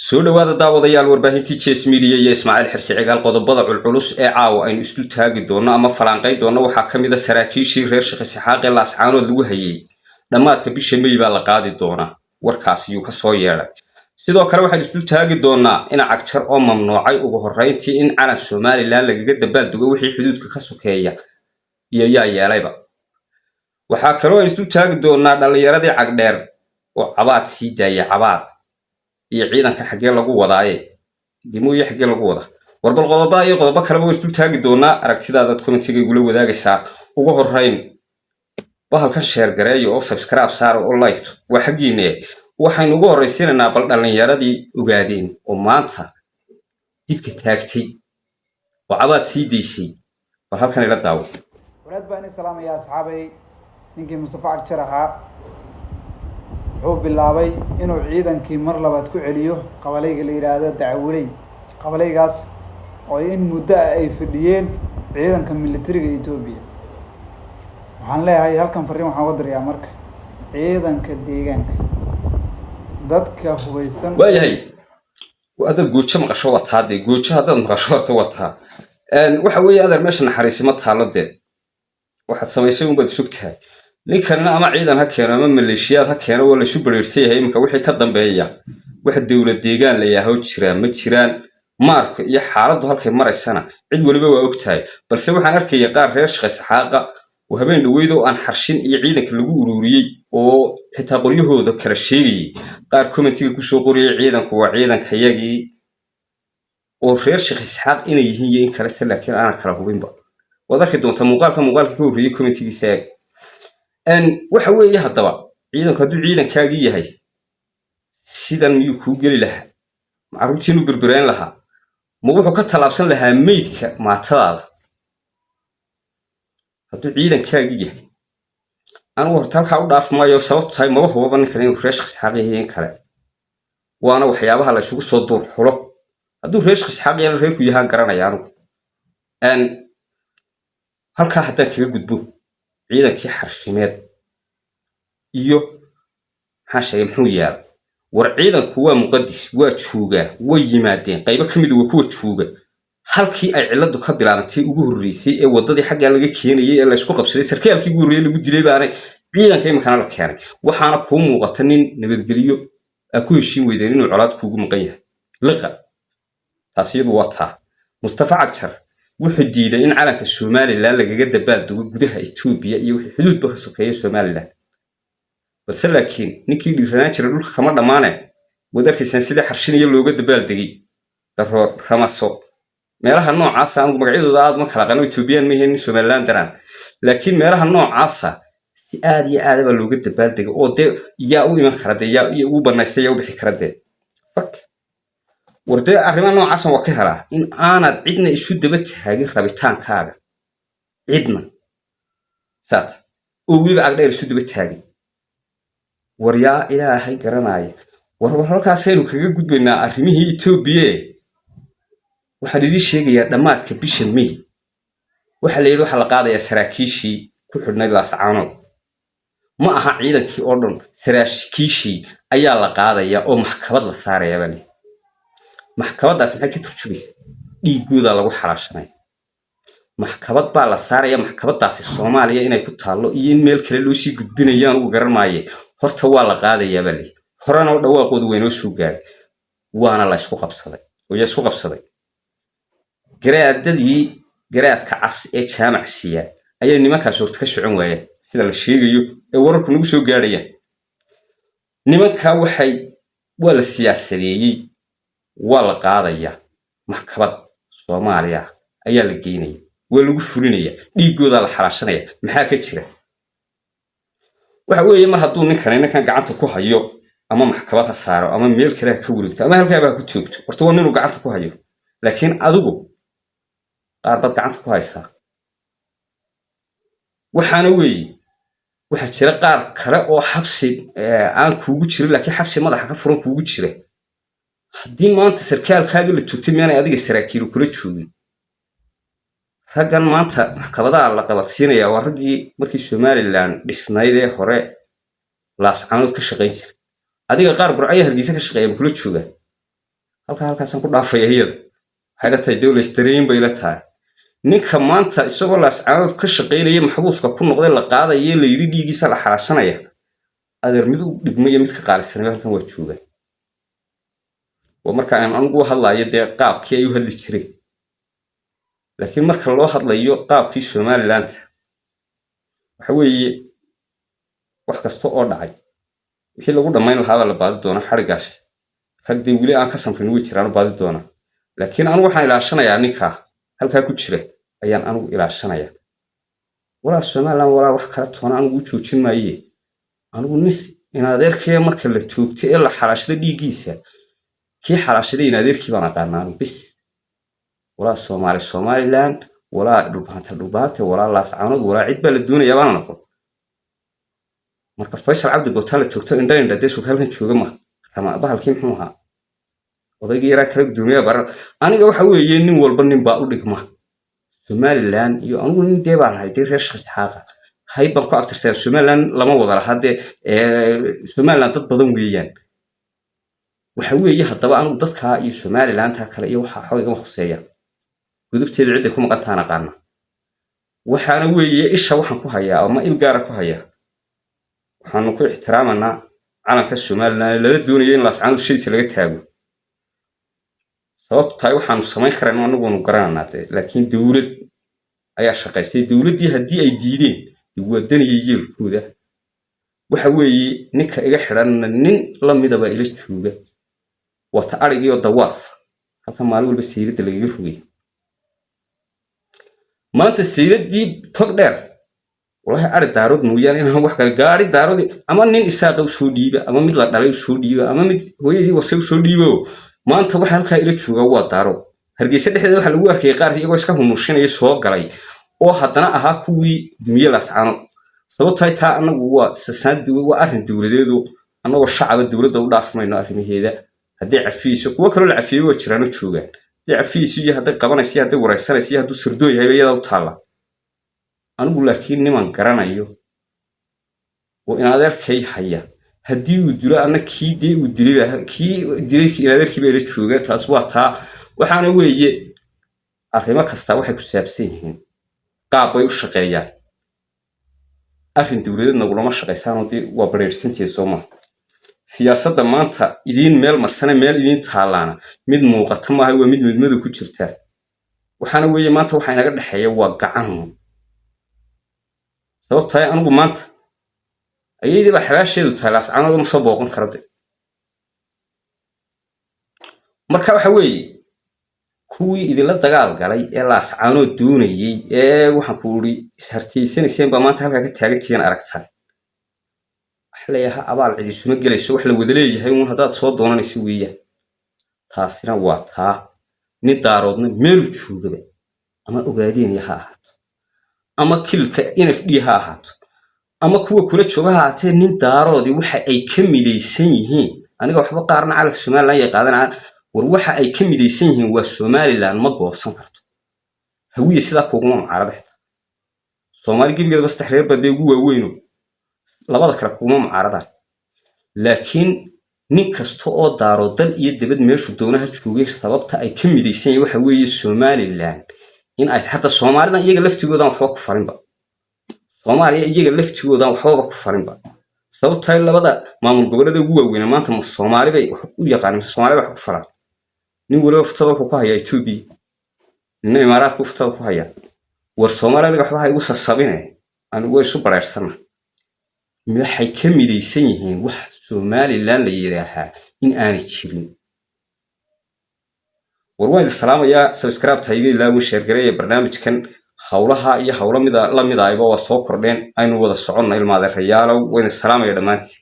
soo dhawaada daawadayaal warbaahintii Chase Media iyo Ismaaciil Xirsi cigaal qodobada culculus ee caawa aynu isku taagi doono ama falanqayn doono waxa kamid ah saraakiishii reer Sheekh Saxaaq ee Laascaanood lagu hayay dhamaadka bisha May baa la qaadi doona warkaasi uu ka soo yeeray sidoo kale waxaan isku taagi doonaa in cagjar oo mamnuucay ugu horeyntii in calan Soomaaliland lagaga dabaaldugo wixii xuduudka ka sokeeya iyo yeelayba waxa kale oo isku taagi doonaa dhalinyaradii cagdheer oo cabaad sii daayay cabaad iyo ciidanka xagee lagu wadaaye dimuuyo xagee lagu wada warbal qodobada iyo qodobo kale oo isku taagi doona aragtidaada commentiga igula wadaagaysa ugu horeyn bahalkan share gareeyo oo subscribe saar oo like waa xaqiine waxaan ugu horeysiinaa bal dhalinyaradii ogaadeen oo maanta dibka taagtay oo cabaad sii deysay bal halkan ila daawo walaad baan salaamaya asxaabay ninkii Mustafa Cagjar ahaa wuxuu bilaabay inuu ciidankii mar labaad ku celiyo qabalayga la yiraahdo Dacwaley qabalaygaas oo in muddo ay fadhiyeen ciidanka militariga Itoobiya waxaan leeyahay halkan fariin waxaan u dirayaa marka ciidanka deegaanka dadka hubeysan waayahay wada goojo maqasho wataade goojo hadad maqasho wataa waxa weeye adeer meesha naxariisimo taalade waxaad samaysay un bad sugtahay ninkan ama ciidan ha keeno ama maleeshiyaad ha keeno wala isu bareersay yahay imka wixii ka dambeeya wax dawlad deegaan la yahay jiraan ma jiraan marka iyo xaaladdu halkay maraysana cid waliba waa ogtahay balse waxaan arkay qaar reer Sheekh Saxaaq oo habeen dhaweedo aan xarshin iyo ciidanka lagu ururiyay oo xitaa qoryahooda kala sheegay qaar commentiga ku soo qoriyay ciidanku waa ciidanka yagii oo reer Sheekh Saxaaq inay yihiin in kala laakiin aan kala hubinba wadarka doonta muuqaalka ka horreeyay commentigiisa waxa weeye hadaba ciidanku haduu ciidankaagii yahay sidan miyuu ku gali lahaa macruuftiinu berbereen lahaa ma wuxuu ka talaabsan lahaa meydka maatadaada haduu ciidankaagii yahay anigu horta halkaa u dhaafmayo sababtu tahay maba huba ninkan inuu reer Sheekh Saxaaq yahay kale waana waxyaabaha la isugu soo duur xulo haduu reer Sheekh Saxaaq yahay reerku yahaan garanaya anigu halkaa haddaan kaga gudbo ciidankii xarshimeed iyo xashay muxuu yaal war ciidanku waa muqaddis waa jooga way yimaadeen qaybo kamid ah kuwa jooga halkii ay ciladu ka bilaabantay ugu horeysay ee wadadii xagga laga keenayay ee la isku qabsaday sarkaalkii ugu horeeyay lagu dilay baanay ciidanka imkana la keenay waxaana ku muuqata nin nabadgeliyo ku heshiin weydeen inuu colaad kuugu maqan yahay liqa taasiyadu wata Mustafa Cagjar wuxuu diiday in calanka Soomaaliland lagaga dabaaldugo gudaha Itoobiya iyo wixii xuduudba ka sokeeyay Soomaaliland balse laakiin ninkii dhiiranaa jiray dhulka kama dhamaanay wadarkiisan sida xarshin iyo looga dabaaldegay daro ramaso meelaha noocaas aan magacyadooda aad ma kala qano Itoobiyaan ma yihiin Soomaaliland daraan laakiin meelaha noocaas si aad iyo aad ba looga dabaaldegay oo de yaa u iman kara de yaa u banaystay yaa u bixi kara de fak warde arrimaha noocaas waa ka helaa in aanad cidna isu daba taagin rabitaankaaga cidna saat oo waliba agdheer isu daba taagin war yaa ilaahay garanaya war halkaas aynu kaga gudbaynaa arrimihii Itoobiya waxaan idin sheegayaa dhamaadka bisha May waxa la yiri waxa la qaadayaa saraakiishii ku xidhnay Laascaanood ma aha ciidankii oo dhan saraakiishii ayaa la qaadayaa oo maxkamad la saaraya bani maxkamadaas maxay ka turjumaysaa dhiigooda lagu xalaashanay maxkamad baa la saaraya maxkamadaasi Soomaaliya inay ku taalo iyo in meel kale loo sii gudbinayaan ugu garanaaye horta waa la qaadayaa bali horana dhawaaqoodu weynoo soo gaaray waana la isku qabsaday oo yaa isku qabsaday garaadka cas ee jaamacsiya ayaa nimankaas horta ka socon waayeen sida la sheegayo ee wararku nagu soo gaarayaan nimanka waa la siyaasadeeyay waa la qaadaya maxkamad Soomaaliya ayaa la geynaya waa lagu fulinaya dhiigooda la xalaashanaya maxaa ka jira waxa weeye mar hadduu ninkan gacanta ku hayo ama maxkamad ha saaro ama meel kale ka wareegto ama halkaaba ku joogto horta waa inuu gacanta ku hayo laakiin adigu qaar bad gacanta ku haysaa waxaana weeye waxa jira qaar kale oo xabsi aan kuugu jirin laakiin xabsi madaxa ka furan kuugu jira haddii maanta sarkaalkaaga la toogtay meenay adiga saraakiil kula joogin raggan maanta maxkamadaha la qabadsiinaya waa raggii markii Soomaaliland dhisnayd ee hore Laascaanood ka shaqeyn jiray adiga qaar burcaya Hargeysa ka shaqeeyay kula jooga halkaasaan ku dhaafaya iyada waxay la tahay dawla istareen bay la tahay ninka maanta isagoo laascaanood ka shaqaynaya maxbuuska ku noqday la qaadaya la yidhi dhiigiisa la xalaashanaya adeer mid u dhigmaya mid ka qaalisanaya halkan waa jooga waa marka aan anigu hadlayo dee qaabkii ay u hadli jireen laakiin marka loo hadlayo qaabkii Somaliland waxa weeye wax kasta oo dhacay wixii lagu dhamayn lahaa la baadi doona xarigaas ragdii wili aan ka samrin way jiraan baadi doona laakiin anigu waxaan ilaashanayaa ninka halka ku jira ayaan anigu ilaashanayaa walaa Somaliland walaa wax kala toona anigu joojin maaye anigu nis in adeerkay marka la joogtay ee la xalaashada dhiigiisa kii xalaashada in adeerkii baan aqaanaa bis walaa Somaliland walaa dhulbaanta walaa laascaanood walaa cid baa la doonayaa baan noqon marka Faysal Cabdi Bootaale joogto indha deesu halkan jooga ma kama bahalkii muxuu ahaa odayga yaraa kala gudoomiyaha baran aniga waxa weeye nin walba nin baa u dhigma Somaliland iyo anigu nin deebaan hayday reer shakhsiyaad hayban ku aftirsan Somaliland lama wada laha hadee Somaliland dad badan weeyaan waxa weeye haddaba anigu dadka iyo Somaliland ta kale iyo waxa xooga khuseeya gudubteeda cid ku maqan taana qaana waxaana weeye isha waxaan ku hayaa ama il gaar ah ku hayaa waxaan ku ixtiraamanaa calanka Somaliland la doonayo in laascaanood shaysi laga taago sababtu tahay waxaanu samayn karnaa anagu garanaa laakiin dawlad ayaa shaqaystay dawladii hadii ay diideen wadaniga yeelkooda waxa weeye ninka iga xiran nin la midaba ila jooga wata arigiyo dawaaf halka maalin walba siirada laga rugay maanta siiradii tog dheer wallahi ari daarood mooyaan in wax kale gaari daarood ama nin isaaqo soo dhiiba ama mid la dhalay soo dhiiba ama mid hooyadii wasay soo dhiibo maanta waxa halka ila jooga waa daaro hargeysa dhexdeeda waxa lagu arkay qaar iyagoo iska humushinaya soo galay oo haddana ahaa kuwii dumiye laascaanood sababtoo ay taa anagu waa sasaad waa arrin dawladeedu anagoo shacaba dawladda u dhaafmayno arrimaheeda haddii cafiiso kuwa kale la cafiyo waa jiraan oo joogaan haddii cafiiso iyo haddii qabanayso haddii waraysanayso haddii sirdo yahay iyada u taala anigu laakiin niman garanayo oo in adeerkay haya haddii uu dilo ana kii dee uu dilay kii dilay in adeerkii bay la jooga taas waa taa waxaana weeye arrimo kasta waxay ku saabsan yihiin qaab bay u shaqeeyaan arrin dawladeedna laguma shaqeysaan oo waa bareersantii Soomaa siyaasadda maanta idin meel marsana meel idin taalaana mid muuqata maaha waa mid midmadu ku jirta waxaana weeye maanta waxa inaga dhaxeeya waa gacan sababtoo ah anigu maanta ayaydiba xalaasheedu tahay laascaanood ma soo booqan karade marka waxa weeye kuwii idinla dagaal galay ee laascaanood doonayay ee waxaan ku uri ishartiyeysanayeen baa maanta halka ka taagantiin aragtaan wax leeyahay abaal cid isuma gelayso wax la wada leeyahay uun hadaad soo doonanayso weeyaan taasina waa taa nin daaroodna meel joogaba ama ogaadeen yaha ahaato ama kilka NFD ha ahaato ama kuwa kula jooga haatee nin daaroodii waxa ay ka midaysan yihiin aniga waxba qaarna calanka Somaliland ay qaadanayaan war waxa ay ka midaysan yihiin waa Somaliland ma goosan karto hawiye sida kuuguma mucaarada Soomaali gibigeeda bas taxriir baday ugu waaweyno labada kala kuuguma mucaarada laakiin nin kasta oo daaro dal iyo dibad meeshu doonaha joogay sababta ay ka midaysan yihiin waxa weeye Somaliland in ay hatta Soomaalida iyaga laftigooda waxba ku farinba Soomaaliya iyaga laftigooda waxba ku farinba sababta labada maamul goboleed ugu waaweyn maanta ma Soomaali bay u yaqaaneen Soomaali wax ku faran nin waliba ftada ku haya Ethiopia nin Imaaraat ku ftada ku haya war Soomaaliya waxba ay ugu sasabinay aan way isu bareersana maxay ka midaysan yihiin wax Somaliland la yiraahaa in aan jirin warwayda salaamaya subscribe tayga ilaa uu share gareeyo barnaamijkan hawlaha iyo hawlo la mid ah waa soo kordheen aynu wada soconno ilmaade rayaalow wayna salaamaya dhamaantii